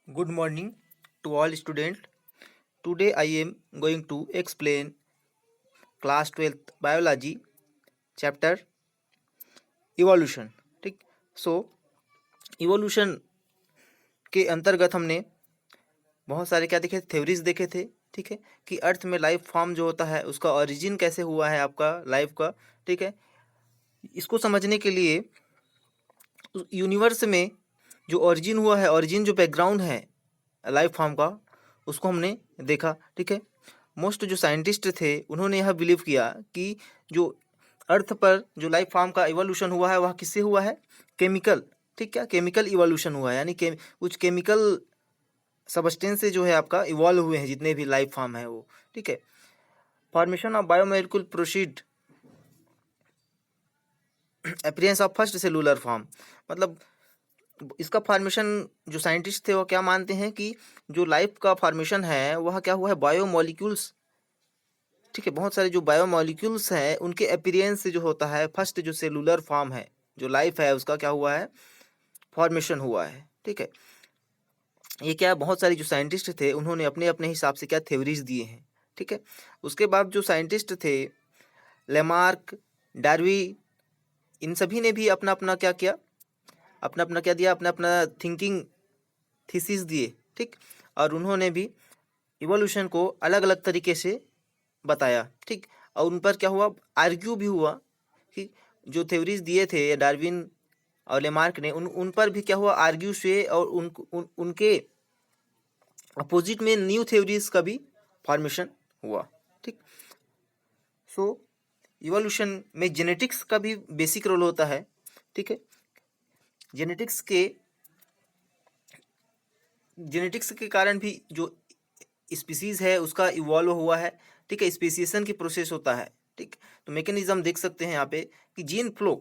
Good morning to all students. Today I am going to explain class 12th biology chapter evolution. ठीक। सो evolution के अंतर्गत हमने बहुत सारे क्या देखे, थ्योरीज देखे थे। ठीक है, कि अर्थ में लाइफ फॉर्म जो होता है उसका ओरिजिन कैसे हुआ है आपका लाइफ का। ठीक है, इसको समझने के लिए यूनिवर्स में जो ओरिजिन हुआ है, ओरिजिन जो बैकग्राउंड है लाइफ फॉर्म का, उसको हमने देखा। ठीक है, मोस्ट जो साइंटिस्ट थे उन्होंने यह बिलीव किया कि जो अर्थ पर जो लाइफ फॉर्म का इवोल्यूशन हुआ है वह किससे हुआ है, केमिकल। ठीक, क्या केमिकल इवोल्यूशन हुआ है, यानी कुछ केमिकल सबस्टेंस से जो है आपका इवॉल्व हुए हैं जितने भी लाइफ फॉर्म है वो। ठीक है, formation of biomolecule proceed appearance of first cellular form. मतलब इसका फॉर्मेशन जो साइंटिस्ट थे वो क्या मानते हैं कि जो लाइफ का फॉर्मेशन है वह क्या हुआ है, बायोमोलिक्यूल्स। ठीक है, बहुत सारे जो बायोमोलिक्यूल्स हैं उनके अपीयरेंस से जो होता है फर्स्ट जो सेलुलर फॉर्म है, जो लाइफ है उसका क्या हुआ है, फॉर्मेशन हुआ है। ठीक है, ये क्या बहुत सारे जो साइंटिस्ट थे उन्होंने अपने अपने हिसाब से क्या थ्योरीज दिए हैं। ठीक है, उसके बाद जो साइंटिस्ट थे लेमार्क, डार्वी, इन सभी ने भी अपना अपना क्या किया, अपना अपना क्या दिया, अपना अपना थिंकिंग थीसिस दिए। ठीक, और उन्होंने भी इवोल्यूशन को अलग अलग तरीके से बताया। ठीक, और उन पर क्या हुआ, आर्ग्यू भी हुआ कि जो थ्योरीज दिए थे डार्विन और लेमार्क ने उन पर भी क्या हुआ, आर्ग्यू से, और उनके अपोजिट में न्यू थ्योरीज का भी फॉर्मेशन हुआ। ठीक, सो इवोल्यूशन में जेनेटिक्स का भी बेसिक रोल होता है। ठीक है, जेनेटिक्स के कारण भी जो स्पीसीज है उसका इवॉल्व हुआ है। ठीक है, स्पेसिएशन की प्रोसेस होता है। ठीक, तो मैकेनिज्म देख सकते हैं यहाँ पे कि जीन फ्लो।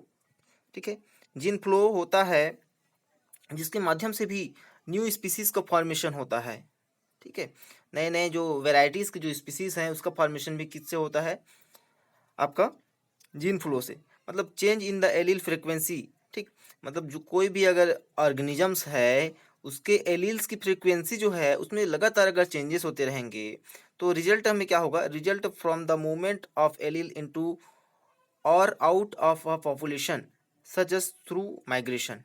ठीक है, जीन फ्लो होता है जिसके माध्यम से भी न्यू स्पीसीज का फॉर्मेशन होता है। ठीक है, नए नए जो वेराइटीज के जो स्पीसीज हैं उसका फॉर्मेशन भी किससे होता है, आपका जीन फ्लो से। मतलब change in the allele frequency. ठीक, मतलब जो कोई भी अगर ऑर्गेनिजम्स है उसके एलील्स की फ्रीक्वेंसी जो है उसमें लगातार अगर चेंजेस होते रहेंगे तो रिजल्ट हमें क्या होगा, result from the movement of allele into और out of a population such as through migration.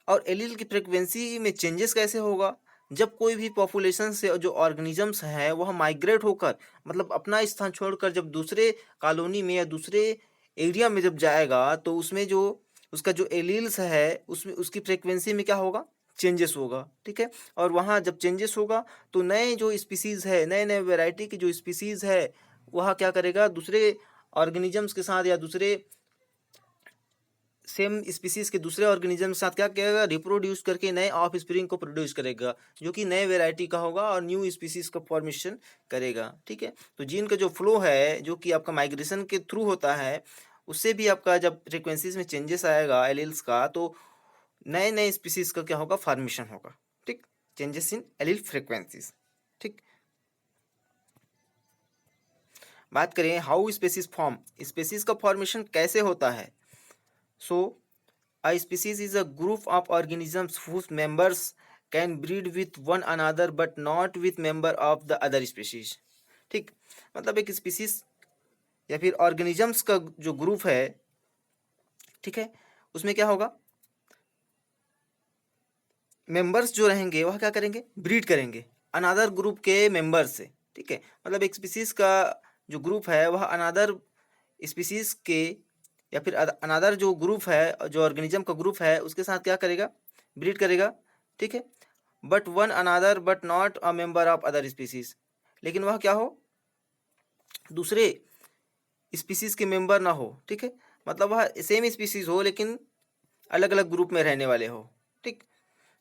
और एलील की फ्रिक्वेंसी में चेंजेस कैसे होगा, जब कोई भी पॉपुलेशन से जो ऑर्गेनिजम्स है वह माइग्रेट होकर, मतलब अपना स्थान छोड़कर जब दूसरे कॉलोनी में या दूसरे एरिया में जब जाएगा तो उसमें जो उसका जो एलील्स है उसमें उसकी फ्रिक्वेंसी में क्या होगा, चेंजेस होगा। ठीक है, और वहाँ जब चेंजेस होगा तो नए जो स्पीसीज है, नए नए वेराइटी की जो स्पीसीज है वह क्या करेगा, दूसरे ऑर्गेनिजम्स के साथ या दूसरे सेम स्पीसीज के दूसरे ऑर्गेनिज्म के साथ क्या करेगा, रिप्रोड्यूस करके नए ऑफ स्प्रिंग को प्रोड्यूस करेगा जो कि नए वेराइटी का होगा और न्यू स्पीसीज का फॉर्मेशन करेगा। ठीक है, तो जीन का जो फ्लो है जो कि आपका माइग्रेशन के थ्रू होता है उससे भी आपका जब फ्रिक्वेंसीज में चेंजेस आएगा एलील्स का तो नए नए स्पीसीज का क्या होगा, फॉर्मेशन होगा। ठीक, चेंजेस इन एलील फ्रिक्वेंसीज। ठीक, बात करें हाउ स्पीसीज फॉर्म, स्पीसीज का फॉर्मेशन कैसे होता है। सो a species is a group of organisms whose members can breed with one another but not with member of the other species। ठीक, मतलब एक स्पीसीज या फिर ऑर्गेनिजम्स का जो ग्रुप है, ठीक है, उसमें क्या होगा, मेंबर्स जो रहेंगे वह क्या करेंगे, ब्रीड करेंगे अनादर ग्रुप के मेंबर्स से। ठीक है, मतलब एक स्पीसीज का जो ग्रुप है वह अनादर स्पीसीज के या फिर अनादर जो ग्रुप है, जो ऑर्गेनिज्म का ग्रुप है उसके साथ क्या करेगा, ब्रीड करेगा। ठीक है, but one another but not a member of other species, लेकिन वह क्या हो, दूसरे स्पीसीज के मेंबर ना हो। ठीक है, मतलब वह सेम स्पीसीज हो लेकिन अलग अलग ग्रुप में रहने वाले हो। ठीक,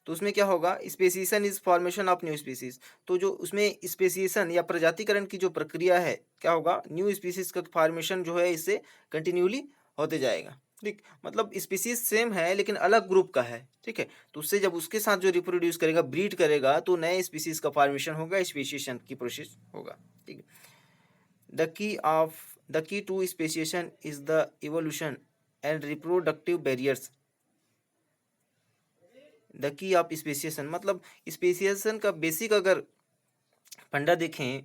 तो उसमें क्या होगा, speciation is formation of new species. तो जो उसमें स्पेसिएशन या प्रजातिकरण की जो प्रक्रिया है क्या होगा, न्यू स्पीसीज का फॉर्मेशन जो है इससे कंटिन्यूली होते जाएगा। ठीक, मतलब स्पीसीज सेम है लेकिन अलग ग्रुप का है। ठीक है, तो उससे जब उसके साथ जो रिप्रोड्यूस करेगा, ब्रीड करेगा तो नए स्पीसीज का फॉर्मेशन होगा, स्पेसिएशन की प्रोसेस होगा। ठीक है, the key to speciation is the evolution and reproductive barriers the key of speciation, मतलब स्पेसिएशन का बेसिक अगर फंडा देखें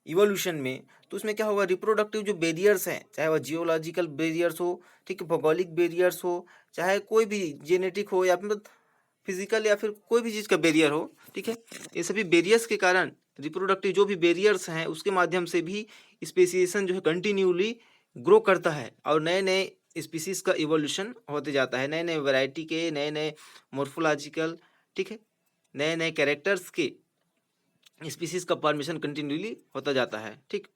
इवोल्यूशन में, तो उसमें क्या होगा, रिप्रोडक्टिव जो बैरियर्स हैं, चाहे वह जियोलॉजिकल बैरियर्स हो, ठीक है, भौगोलिक बैरियर्स हो, चाहे कोई भी जेनेटिक हो या फिर फिजिकल या फिर कोई भी चीज़ का बैरियर हो, ठीक है, ये सभी बैरियर्स के कारण रिप्रोडक्टिव जो भी बैरियर्स हैं उसके माध्यम से भी स्पेसिएशन जो है कंटिन्यूली ग्रो करता है और नए नए स्पीसीज का इवोल्यूशन होते जाता है, नए नए वैरायटी के, नए नए मोर्फोलॉजिकल, ठीक है, नए नए कैरेक्टर्स के स्पीसीज का फॉर्मेशन कंटिन्यूली होता जाता है। ठीक,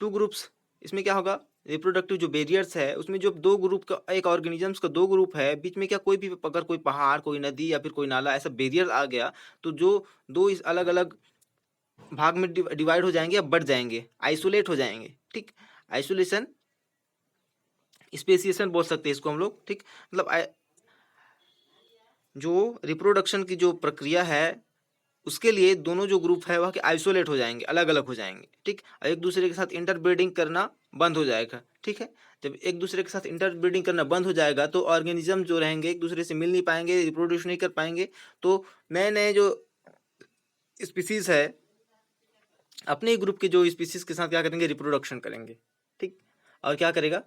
टू ग्रुप्स, इसमें क्या होगा, रिप्रोडक्टिव जो बैरियर्स है उसमें जो दो ग्रुप का, एक ऑर्गेनिजम्स का दो ग्रुप है, बीच में क्या कोई भी अगर कोई पहाड़, कोई नदी या फिर कोई नाला ऐसा बैरियर आ गया, तो जो दो इस अलग अलग भाग में डिवाइड हो जाएंगे या बढ़ जाएंगे, आइसोलेट हो जाएंगे। ठीक, आइसोलेशन स्पेसिएशन बोल सकते हैं इसको हम लोग। ठीक, मतलब जो रिप्रोडक्शन की जो प्रक्रिया है उसके लिए दोनों जो ग्रुप है वह आइसोलेट हो जाएंगे, अलग अलग हो जाएंगे। ठीक, और एक दूसरे के साथ इंटरब्रीडिंग करना बंद हो जाएगा। ठीक है, जब एक दूसरे के साथ इंटरब्रीडिंग करना बंद हो जाएगा तो ऑर्गेनिज्म जो रहेंगे एक दूसरे से मिल नहीं पाएंगे, रिप्रोड्यूस नहीं कर पाएंगे, तो नए नए जो स्पीसीज है अपने ग्रुप के जो स्पीसीज के साथ क्या करेंगे, रिप्रोडक्शन करेंगे। ठीक, और क्या करेगा,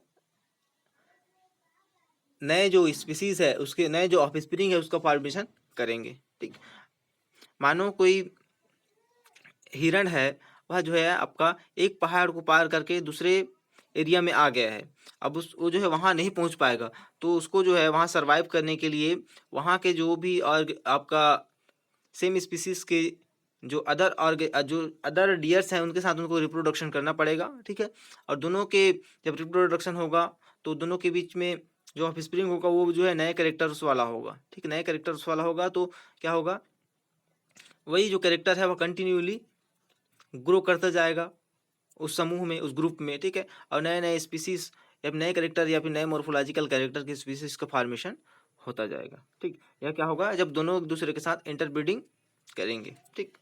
नए जो स्पीसीज है उसके नए जो ऑफस्प्रिंग है उसका फॉर्मेशन करेंगे। ठीक, मानो कोई हिरण है, वह जो है आपका एक पहाड़ को पार करके दूसरे एरिया में आ गया है, अब उस वो जो है वहाँ नहीं पहुँच पाएगा, तो उसको जो है वहाँ सरवाइव करने के लिए वहाँ के जो भी और आपका सेम स्पीसीज के जो अदर डियर्स हैं उनके साथ उनको रिप्रोडक्शन करना पड़ेगा। ठीक है, और दोनों के जब रिप्रोडक्शन होगा तो दोनों के बीच में जो ऑफस्प्रिंग होगा वो जो है नए कैरेक्टर्स वाला होगा। ठीक, नए कैरेक्टर्स वाला होगा तो क्या होगा, वही जो कैरेक्टर है वह कंटिन्यूली ग्रो करता जाएगा उस समूह में, उस ग्रुप में। ठीक है, और नए नए स्पीसीज या नए कैरेक्टर या फिर नए मोर्फोलॉजिकल कैरेक्टर के स्पीसीज का फॉर्मेशन होता जाएगा। ठीक, यह क्या होगा, जब दोनों एक दूसरे के साथ इंटरब्रीडिंग करेंगे। ठीक,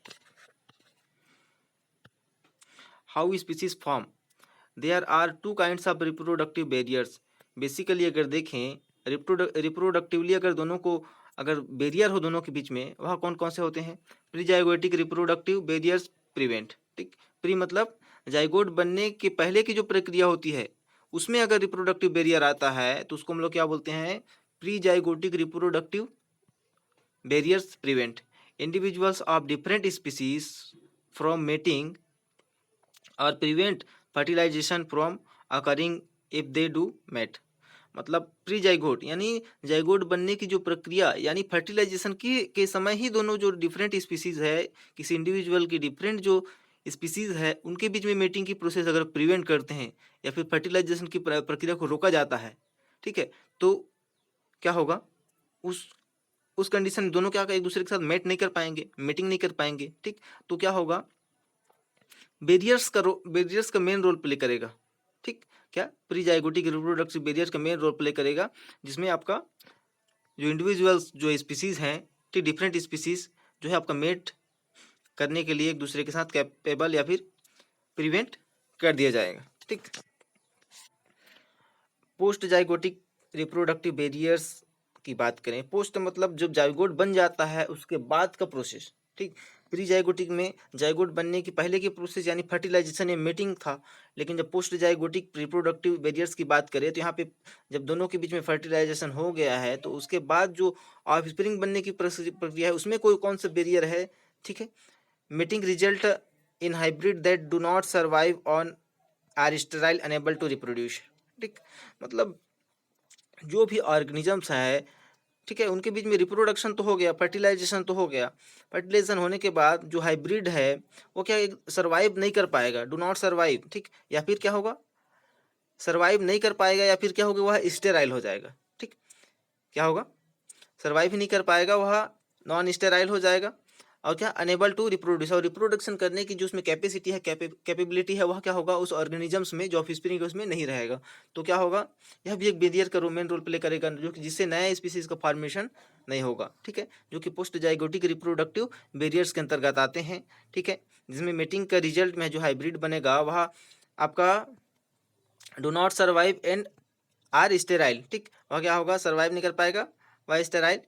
how species form, there are two kinds of reproductive barriers. Basically अगर देखें रिप्रोडक्टिवली अगर दोनों को अगर बैरियर हो दोनों के बीच में, वह कौन कौन से होते हैं, प्रीजाइगोटिक रिप्रोडक्टिव बैरियर्स प्रिवेंट। ठीक, प्री मतलब जाइगोट बनने के पहले की जो प्रक्रिया होती है उसमें अगर रिप्रोडक्टिव बैरियर आता है तो उसको हम लोग क्या बोलते हैं, pre zygotic reproductive barriers prevent individuals of different species from mating और prevent fertilisation from occurring if they do mate. मतलब प्री जाइगोट यानी जाइगोट बनने की जो प्रक्रिया यानी फर्टिलाइजेशन की के समय ही दोनों जो डिफरेंट स्पीसीज है, किसी इंडिविजुअल की डिफरेंट जो स्पीसीज है उनके बीच में मेटिंग की प्रोसेस अगर प्रिवेंट करते हैं या फिर फर्टिलाइजेशन की प्रक्रिया को रोका जाता है, ठीक है, तो क्या होगा, उस उस कंडीशन में दोनों क्या एक दूसरे के साथ मेट नहीं कर पाएंगे, मीटिंग नहीं कर पाएंगे। ठीक, तो क्या होगा, बैरियर्स का मेन रोल प्ले करेगा। ठीक, क्या प्रीजाइगोटिक रिप्रोडक्टिव बैरियर्स का मेन रोल प्ले करेगा, जिसमें आपका जो इंडिविजुअल्स जो स्पीसीज हैं, ठीक, डिफरेंट स्पीसीज जो है आपका मेट करने के लिए एक दूसरे के साथ कैपेबल या फिर प्रिवेंट कर दिया जाएगा। ठीक, पोस्ट जाइगोटिक रिप्रोडक्टिव बैरियर्स की बात करें, पोस्ट मतलब जब जाइगोट बन जाता है उसके बाद का प्रोसेस। ठीक, प्री जाइगोटिक में जाइगोट बनने की पहले की प्रोसेस यानी फर्टिलाइजेशन या मेटिंग था, लेकिन जब पोस्ट जाइगोटिक रिप्रोडक्टिव बैरियर्स की बात करें तो यहाँ पे जब दोनों के बीच में फर्टिलाइजेशन हो गया है तो उसके बाद जो ऑफस्प्रिंग बनने की प्रक्रिया है उसमें कोई कौन सा बैरियर है। ठीक है, mating result in hybrid that do not survive on are sterile unable to reproduce. ठीक, मतलब जो भी ऑर्गेनिजम्स है, ठीक है, उनके बीच में रिप्रोडक्शन तो हो गया, फर्टिलाइजेशन तो हो गया, फर्टिलाइजेशन होने के बाद जो हाइब्रिड है वो क्या सर्वाइव नहीं कर पाएगा, डू नॉट सर्वाइव। ठीक, या फिर क्या होगा, सर्वाइव नहीं कर पाएगा या फिर क्या होगा, वह स्टेराइल हो जाएगा। ठीक, क्या होगा, सर्वाइव ही नहीं कर पाएगा, वह नॉन स्टेराइल हो जाएगा, और क्या अनेबल टू रिप्रोड्यूस, और रिप्रोडक्शन करने की जो उसमें कैपेसिटी है, कैपेबिलिटी है, वह क्या होगा उस ऑर्गेनिजम्स में जो ऑफस्प्रिंग है उसमें नहीं रहेगा। तो क्या होगा, यह भी एक बैरियर का मेन रोल प्ले करेगा, जो कि जिससे नया स्पीसीज का फॉर्मेशन नहीं होगा। ठीक है, जो कि पोस्ट जाइगोटिक रिप्रोडक्टिव बैरियर्स के अंतर्गत आते हैं। ठीक है, जिसमें मेटिंग का रिजल्ट में जो हाइब्रिड बनेगा वह आपका do not survive and are sterile. ठीक, वह क्या होगा, सर्वाइव नहीं कर पाएगा, वह स्टेराइल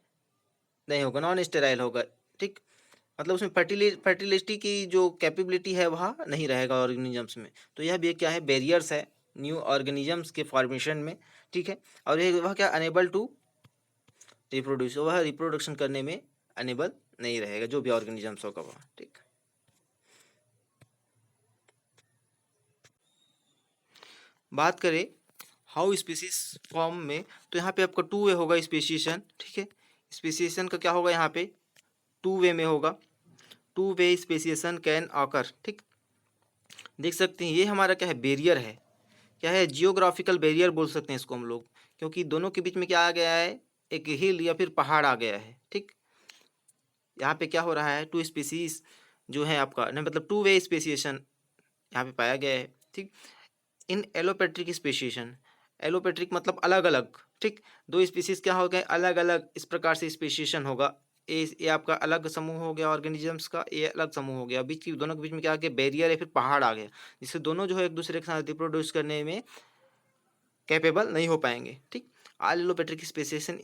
नहीं होगा, नॉन स्टेराइल होगा। ठीक, मतलब उसमें फर्टिलिटी की जो कैपेबिलिटी है वह नहीं रहेगा ऑर्गेनिजम्स में। तो यह भी क्या है, बैरियर्स है न्यू ऑर्गेनिजम्स के फॉर्मेशन में। ठीक है, और ये वह क्या, अनेबल टू रिप्रोड्यूस, वह रिप्रोडक्शन करने में अनेबल नहीं रहेगा, जो भी ऑर्गेनिजम्स होगा वह। ठीक, बात करें हाउ स्पीसीज फॉर्म में, तो यहाँ पे आपका टू वे होगा स्पेसिएशन। ठीक है, स्पेसिएशन का क्या होगा, यहाँ पे टू वे में होगा, two way speciation can occur. ठीक, देख सकते हैं ये हमारा क्या है, बैरियर है, क्या है, जियोग्राफिकल बैरियर बोल सकते हैं इसको हम लोग, क्योंकि दोनों के बीच में क्या आ गया है, एक हिल या फिर पहाड़ आ गया है। ठीक, यहाँ पे क्या हो रहा है, टू स्पीसीज जो है आपका, नहीं मतलब टू वे स्पेसिएशन यहाँ पे पाया गया है। ठीक, इन एलोपेट्रिक स्पेसिएशन, एलोपेट्रिक मतलब अलग अलग। ठीक, दो स्पीसीज क्या हो गए, अलग अलग इस प्रकार से स्पेसिएशन होगा। ये आपका अलग समूह हो गया ऑर्गेनिजम्स का, ये अलग समूह हो गया, बीच की दोनों के बीच में क्या आ गया, बैरियर या फिर पहाड़ आ गया, जिससे दोनों जो है एक दूसरे के साथ रिप्रोड्यूस करने में कैपेबल नहीं हो पाएंगे। ठीक, all allopatric speciation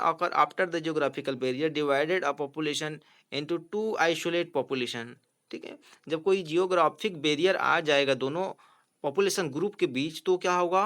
occur after the geographical barrier divided a population into two isolate population। ठीक है, जब कोई जियोग्राफिक बैरियर आ जाएगा दोनों पॉपुलेशन ग्रुप के बीच, तो क्या होगा,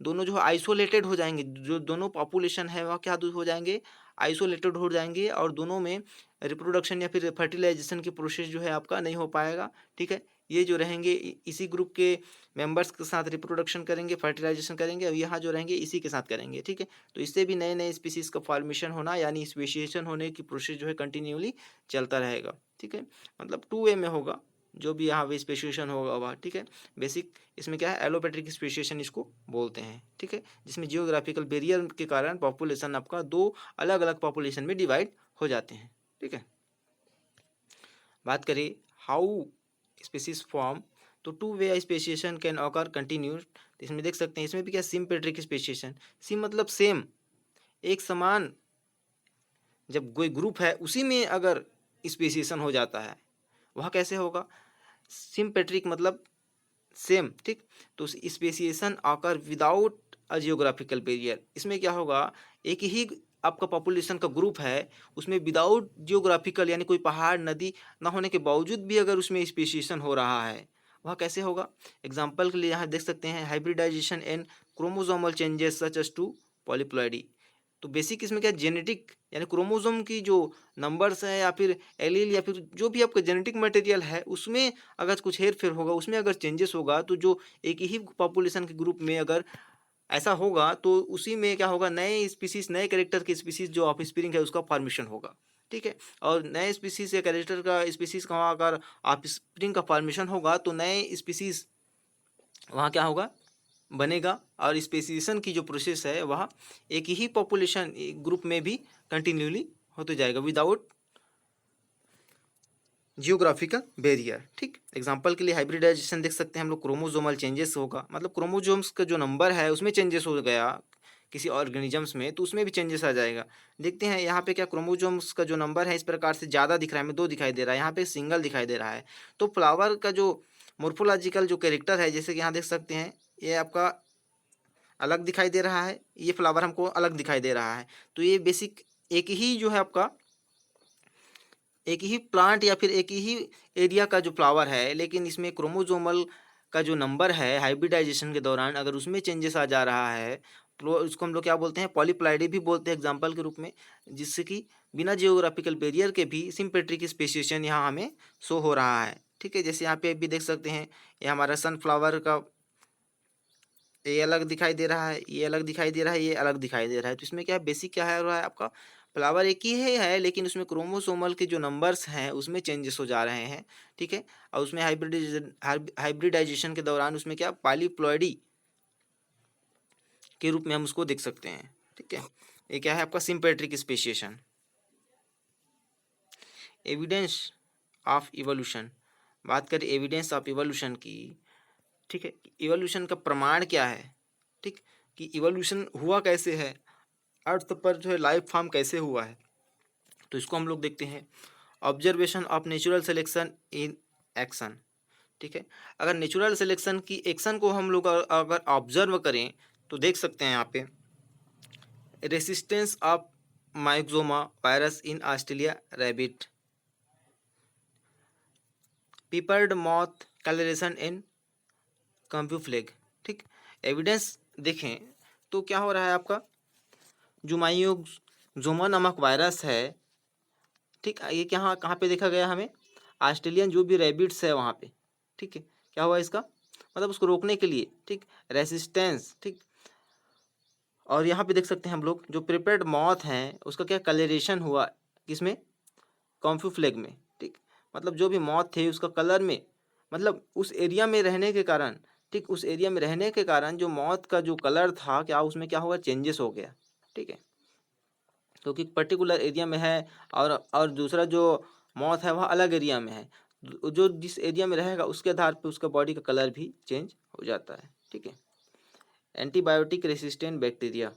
दोनों जो है आइसोलेटेड हो जाएंगे, जो दोनों पॉपुलेशन है वह क्या हो जाएंगे, आइसोलेटेड हो जाएंगे, और दोनों में रिप्रोडक्शन या फिर फर्टिलाइजेशन की प्रोसेस जो है आपका नहीं हो पाएगा। ठीक है, ये जो रहेंगे इसी ग्रुप के मेंबर्स के साथ रिप्रोडक्शन करेंगे, फर्टिलाइजेशन करेंगे, और यहाँ जो रहेंगे इसी के साथ करेंगे। ठीक है, तो इससे भी नए नए स्पीसीज का फॉर्मेशन होना, यानी स्पेशिएशन होने की प्रोसेस जो है कंटिन्यूली चलता रहेगा। ठीक है, मतलब टू वे में होगा, जो भी यहाँ पे स्पेशिएशन होगा वह। ठीक है, बेसिक इसमें क्या है, एलोपेट्रिक स्पेशिएशन इसको बोलते हैं। ठीक है, जिसमें जियोग्राफिकल बैरियर के कारण पॉपुलेशन आपका दो अलग अलग पॉपुलेशन में डिवाइड हो जाते हैं। ठीक है, बात करें हाउ स्पीसीज फॉर्म, तो two way speciation can occur continuous. इसमें देख सकते हैं, इसमें भी क्या, सिम्पेट्रिक स्पेसिएशन, सिम मतलब सेम, एक समान, जब कोई ग्रुप है उसी में अगर स्पेसिएशन हो जाता है, वह कैसे होगा, सिम्पेट्रिक मतलब सेम। ठीक, तो speciation occur without a geographical barrier, इसमें क्या होगा, एक ही आपका पॉपुलेशन का ग्रुप है, उसमें विदाउट जियोग्राफिकल यानी कोई पहाड़ नदी ना होने के बावजूद भी अगर उसमें स्पेसिएशन हो रहा है, वह कैसे होगा। एग्जाम्पल के लिए यहाँ देख सकते हैं, hybridization and chromosomal changes such as to polyploidy. तो बेसिक इसमें क्या, जेनेटिक यानी क्रोमोसोम की जो नंबर्स है या फिर एलील या फिर जो भी आपका जेनेटिक मटेरियल है, उसमें अगर कुछ हेर फेर होगा, उसमें अगर चेंजेस होगा, तो जो एक ही पॉपुलेशन के ग्रुप में अगर ऐसा होगा, तो उसी में क्या होगा, नए स्पीसीज, नए कैरेक्टर की स्पीसीज जो ऑफस्प्रिंग है उसका फॉर्मेशन होगा। ठीक है, और नए स्पीसीज या कैरेक्टर का स्पीसीज का वहाँ अगर ऑफस्प्रिंग का फॉर्मेशन होगा, तो नए स्पीसीज वहाँ क्या होगा, बनेगा, और स्पेसिएशन की जो प्रोसेस है वह एक ही पॉपुलेशन ग्रुप में भी कंटिन्यूली होते जाएगा विदाउट जियोग्राफिकल बैरियर। ठीक, एग्जांपल के लिए हाइब्रिडाइजेशन देख सकते हैं हम लोग, क्रोमोसोमल चेंजेस होगा, मतलब क्रोमोसोम्स का जो नंबर है उसमें चेंजेस हो गया किसी ऑर्गेनिजम्स में, तो उसमें भी चेंजेस आ जाएगा। देखते हैं यहाँ पे क्या, क्रोमोसोम्स का जो नंबर है इस प्रकार से ज़्यादा दिख रहा है, हमें दो दिखाई दे रहा है, यहाँ पे सिंगल दिखाई दे रहा है। तो फ्लावर का जो मोर्फोलॉजिकल जो कैरेक्टर है, जैसे कि यहाँ देख सकते हैं, ये आपका अलग दिखाई दे रहा है, ये फ्लावर हमको अलग दिखाई दे रहा है। तो ये बेसिक एक ही जो है आपका, एक ही प्लांट या फिर एक ही एरिया का जो फ्लावर है, लेकिन इसमें क्रोमोसोमल का जो नंबर है हाइब्रिडाइजेशन के दौरान अगर उसमें चेंजेस आ जा रहा है, तो उसको हम लोग क्या बोलते हैं, पॉलीप्लाइडी भी बोलते हैं एग्जाम्पल के रूप में, जिससे कि बिना जियोग्राफिकल बैरियर के भी सिम्पेट्रिक स्पेसिएशन यहाँ हमें शो हो रहा है। ठीक है, जैसे यहाँ पे भी देख सकते हैं, ये हमारा सनफ्लावर का ये अलग दिखाई दे रहा है, ये अलग दिखाई दे रहा है, ये अलग दिखाई दे रहा है। तो इसमें क्या है, बेसिक क्या है हो रहा है आपका, फ्लावर एक ही है लेकिन उसमें क्रोमोसोमल के जो नंबर्स हैं उसमें चेंजेस हो जा रहे हैं। ठीक है, और उसमें हाइब्रिडाइजेशन के दौरान उसमें क्या, पॉलीप्लॉइडी के रूप में हम उसको देख सकते हैं। ठीक है, ये क्या है आपका, sympatric speciation. Evidence of evolution, बात करें एविडेंस ऑफ इवोल्यूशन की। ठीक है, इवोल्यूशन का प्रमाण क्या है। ठीक, कि इवोल्यूशन हुआ कैसे है, अर्थ पर जो है लाइफ फॉर्म कैसे हुआ है, तो इसको हम लोग देखते हैं, observation of natural selection in action. ठीक है, अगर नेचुरल सिलेक्शन की एक्शन को हम लोग अगर ऑब्जर्व करें, तो देख सकते हैं यहाँ पे resistance of myxoma virus in Australia rabbit, peppered moth coloration in camouflage। ठीक, एविडेंस देखें तो क्या हो रहा है आपका, जो माइक्रोजोमा नामक वायरस है, ठीक, ये कहाँ कहाँ पे देखा गया हमें, ऑस्ट्रेलियन जो भी रैबिट्स है वहाँ पे। ठीक है, क्या हुआ इसका मतलब उसको रोकने के लिए, ठीक, रेसिस्टेंस, ठीक। और यहाँ पे देख सकते हैं हम लोग जो प्रिपेयर्ड मॉथ हैं उसका क्या कलरेशन हुआ, किसमें, कॉम्फ्यूफ्लेग में। ठीक, मतलब जो भी मॉथ थे उसका कलर में, मतलब उस एरिया में रहने के कारण, ठीक, उस एरिया में रहने के कारण जो मॉथ का जो कलर था क्या उसमें क्या हुआ, चेंजेस हो गया। ठीक है, क्योंकि पर्टिकुलर एरिया में है और दूसरा जो मॉथ है वह अलग एरिया में है, जो जिस एरिया में रहेगा उसके आधार पर उसका बॉडी का कलर भी चेंज हो जाता है। ठीक है, एंटीबायोटिक रेसिस्टेंट बैक्टीरिया,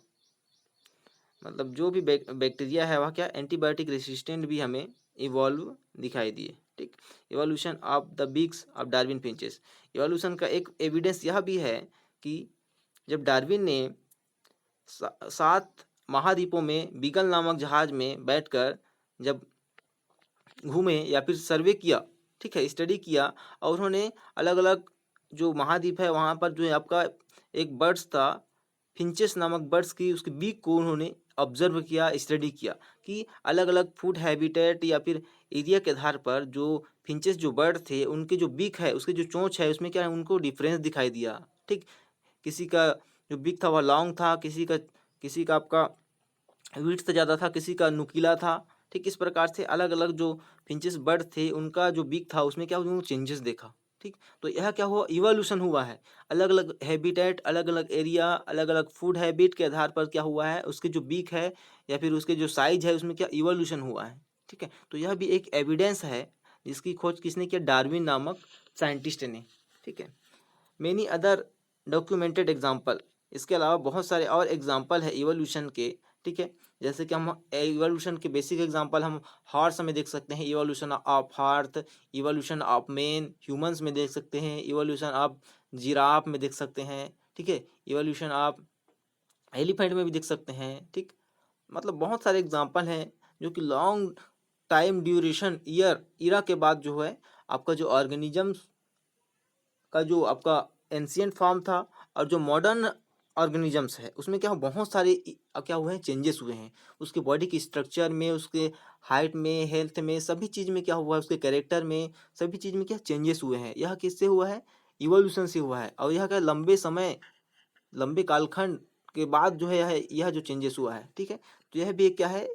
मतलब जो भी बैक्टीरिया है वह क्या एंटीबायोटिक रेसिस्टेंट भी हमें इवॉल्व दिखाई दिए। ठीक, evolution of the beaks of Darwin finches, evolution का एक एविडेंस यह भी है कि जब डार्विन ने 7 महाद्वीपों में बीगल नामक जहाज में बैठकर जब घूमे या फिर सर्वे किया, ठीक है, स्टडी किया, और उन्होंने अलग अलग जो महाद्वीप है वहाँ पर जो है आपका एक बर्ड्स था, फिंचेस नामक बर्ड्स की उसके बीक को उन्होंने ऑब्जर्व किया, स्टडी किया कि अलग अलग फूड हैबिटेट या फिर एरिया के आधार पर जो फिंचेस जो बर्ड थे उनके जो बीक है, उसके जो चोंच है, उसमें क्या है उनको डिफरेंस दिखाई दिया। ठीक, किसी का जो बीक था वह लॉन्ग था, किसी का आपका विड्थ ज़्यादा था, किसी का नुकीला था। ठीक, इस प्रकार से अलग अलग जो फिंचेस बर्ड थे उनका जो बीक था उसमें क्या उन्होंने चेंजेस देखा। ठीक, तो यह क्या हुआ, इवोल्यूशन हुआ है, अलग अलग हैबिटेट, अलग अलग एरिया, अलग अलग फूड हैबिट के आधार पर क्या हुआ है, उसके जो बीक है या फिर उसके जो साइज है उसमें क्या इवोल्यूशन हुआ है। ठीक है, तो यह भी एक एविडेंस है जिसकी खोज किसने किया, डार्विन नामक साइंटिस्ट ने। ठीक है, मेनी अदर डॉक्यूमेंटेड एग्जाम्पल, इसके अलावा बहुत सारे और एग्जाम्पल है इवोल्यूशन के। ठीक है, जैसे कि हम इवोल्यूशन के बेसिक एग्जांपल हम हॉर्स में देख सकते हैं, evolution of horse, evolution of man humans में देख सकते हैं, इवोल्यूशन ऑफ जिराफ में देख सकते हैं। ठीक है, इवोल्यूशन ऑफ एलिफेंट में भी देख सकते हैं। ठीक, मतलब बहुत सारे एग्जांपल हैं जो कि लॉन्ग टाइम ड्यूरेशन ईरा के बाद जो है आपका जो ऑर्गेनिजम्स का जो आपका एंशियंट फॉर्म था और जो मॉडर्न ऑर्गेनिजम्स है उसमें क्या बहुत सारे क्या हुए हैं, चेंजेस हुए हैं उसके बॉडी की स्ट्रक्चर में, उसके हाइट में, हेल्थ में, सभी चीज़ में क्या हुआ है, उसके कैरेक्टर में, सभी चीज़ में क्या चेंजेस हुए हैं। यह किससे हुआ है, इवोल्यूशन से हुआ है। और यह क्या लंबे समय, लंबे कालखंड के बाद जो है यह जो चेंजेस हुआ है। ठीक है, तो यह भी एक क्या है,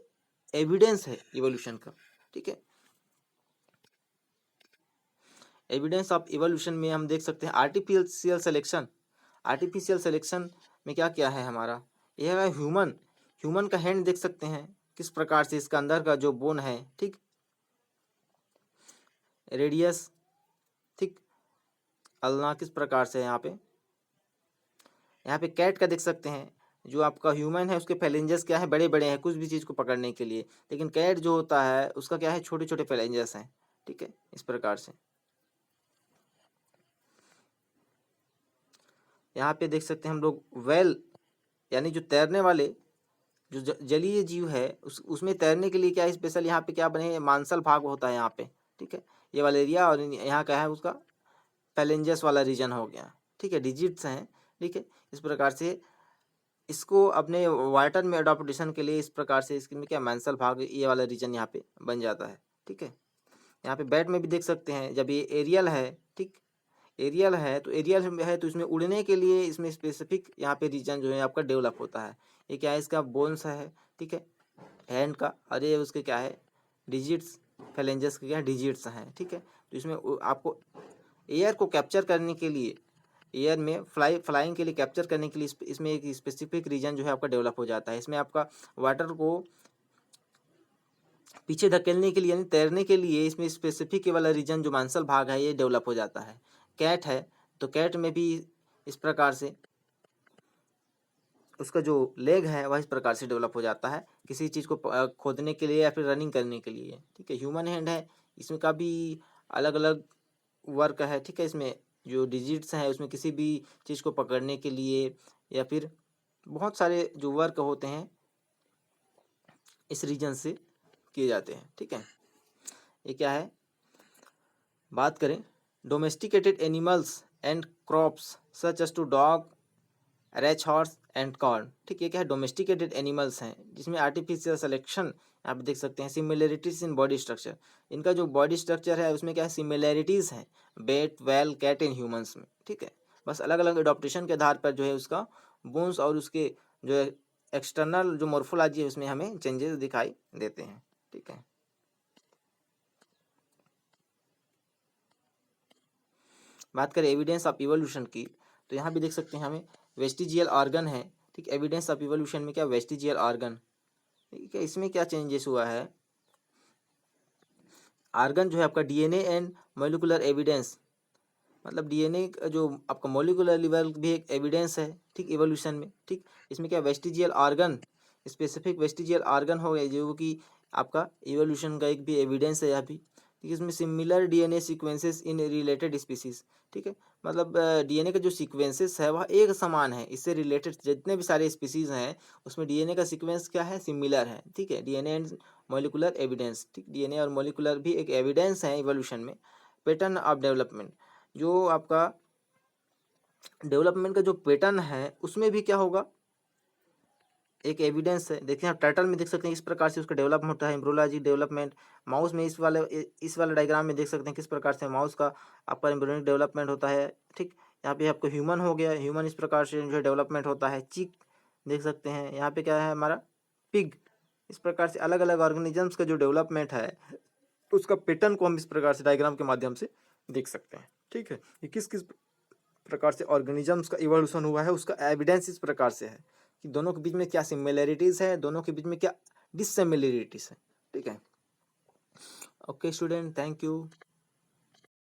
एविडेंस है इवोल्यूशन का। ठीक है, एविडेंस ऑफ इवोल्यूशन में हम देख सकते हैं आर्टिफिशियल सिलेक्शन। आर्टिफिशियल सिलेक्शन में क्या क्या है हमारा, यह है ह्यूमन, ह्यूमन का हैंड देख सकते हैं किस प्रकार से इसका अंदर का जो बोन है, ठीक, रेडियस, ठीक, अल्ना किस प्रकार से है यहाँ पे कैट का देख सकते हैं, जो आपका ह्यूमन है उसके फेलेंजेस क्या है, बड़े बड़े हैं कुछ भी चीज़ को पकड़ने के लिए, लेकिन कैट जो होता है उसका क्या है, छोटे छोटे फेलेंजेस हैं। ठीक है, इस प्रकार से यहाँ पे देख सकते हैं हम लोग वेल, यानी जो तैरने वाले जो जलीय जीव है उसमें तैरने के लिए क्या स्पेशल यहाँ पे क्या बने, मांसल भाग होता है यहाँ पे। ठीक है, ये वाला एरिया, और यहाँ क्या है उसका पैलेंजस वाला रीजन हो गया। ठीक है, डिजिट्स हैं। ठीक है, इस प्रकार से इसको अपने वाटर में अडोप्टेशन के लिए इस प्रकार से इसमें क्या मांसल भाग, ये वाला रीजन यहाँ पे बन जाता है। ठीक है, यहाँ पे बैट में भी देख सकते हैं जब ये एरियल है, ठीक, एरियल है तो एरियल है तो इसमें उड़ने के लिए इसमें स्पेसिफिक यहाँ पे रीजन जो है आपका डेवलप होता है। ये क्या है, इसका बोन्स है। ठीक है, हैंड का, और ये उसके क्या है, डिजिट्स, फैलेंजेस के क्या डिजिट्स हैं। ठीक है, तो इसमें आपको एयर को कैप्चर करने के लिए, एयर में फ्लाइंग के लिए कैप्चर करने के लिए इसमें एक स्पेसिफिक रीजन जो है आपका डेवलप हो जाता है। इसमें आपका वाटर को पीछे धकेलने के लिए यानी तैरने के लिए इसमें स्पेसिफिक वाला रीजन जो मांसल भाग है ये डेवलप हो जाता है। कैट है तो कैट में भी इस प्रकार से उसका जो लेग है वह इस प्रकार से डेवलप हो जाता है किसी चीज़ को खोदने के लिए या फिर रनिंग करने के लिए। ठीक है, ह्यूमन हैंड है, इसमें का भी अलग अलग वर्क है। ठीक है, इसमें जो डिजिट्स हैं उसमें किसी भी चीज़ को पकड़ने के लिए या फिर बहुत सारे जो वर्क होते हैं इस रीजन से किए जाते हैं। ठीक है, ये क्या है, बात करें domesticated animals and crops such as to dog, रैच हॉर्स एंड कॉर्न। ठीक, ये क्या है, डोमेस्टिकेटेड एनिमल्स हैं जिसमें आर्टिफिशियल सिलेक्शन आप देख सकते हैं। सिमिलरिटीज इन बॉडी स्ट्रक्चर, इनका जो बॉडी स्ट्रक्चर है उसमें क्या है, सिमिलरिटीज हैं बेट, वेल, कैट एंड ह्यूमंस में। ठीक है, बस अलग अलग एडॉप्टेशन के आधार पर जो है उसका बोन्स और उसके जो है एक्सटर्नल जो मोर्फोलॉजी है उसमें हमें चेंजेस दिखाई देते हैं। ठीक है, बात करें एविडेंस ऑफ इवोल्यूशन की, तो यहाँ भी देख सकते हैं हमें वेस्टिजियल ऑर्गन है। ठीक, एविडेंस ऑफ इवोल्यूशन में क्या, वेस्टिजियल ऑर्गन। ठीक है, इसमें क्या चेंजेस हुआ है, आर्गन जो है आपका डीएनए एंड मोलिकुलर एविडेंस, मतलब डीएनए का जो आपका मोलिकुलर लेवल भी एक एविडेंस है। ठीक, इवोल्यूशन में। ठीक, इसमें क्या, vestigial organ, specific vestigial organ हो गए जो कि आपका इवोल्यूशन का एक भी एविडेंस है यहाँ भी। ठीक, इसमें similar DNA sequences in related species. ठीक है, मतलब डीएनए का जो सीक्वेंसेस है वह एक समान है, इससे रिलेटेड जितने भी सारे स्पीसीज हैं उसमें डीएनए का सीक्वेंस क्या है, सिमिलर है। ठीक है, डीएनए एंड मोलिकुलर एविडेंस। ठीक, डीएनए और मोलिकुलर भी एक एविडेंस है इवोल्यूशन में। पैटर्न ऑफ डेवलपमेंट, जो आपका डेवलपमेंट का जो पैटर्न है उसमें भी क्या होगा, एक एविडेंस है। देखिए आप टाइटल में देख सकते हैं इस प्रकार से उसका डेवलपमेंट होता है, एम्ब्रियोलॉजी डेवलपमेंट। माउस में इस वाले डायग्राम में देख सकते हैं किस प्रकार से माउस का आपका एम्ब्रियोनिक डेवलपमेंट होता है। ठीक, यहाँ पे आपको ह्यूमन हो गया, ह्यूमन इस प्रकार से जो है डेवलपमेंट होता है। चिक देख सकते हैं, यहाँ पे क्या है हमारा पिग। इस प्रकार से अलग अलग ऑर्गेनिजम्स का जो डेवलपमेंट है उसका पैटर्न को हम इस प्रकार से डायग्राम के माध्यम से देख सकते हैं। ठीक है, ये किस किस प्रकार से ऑर्गेनिजम्स का इवोल्यूशन हुआ है उसका एविडेंस इस प्रकार से है कि दोनों के बीच में क्या सिमिलरिटीज है, दोनों के बीच में क्या डिससिमिलरिटीज है। ठीक है, ओके स्टूडेंट, थैंक यू।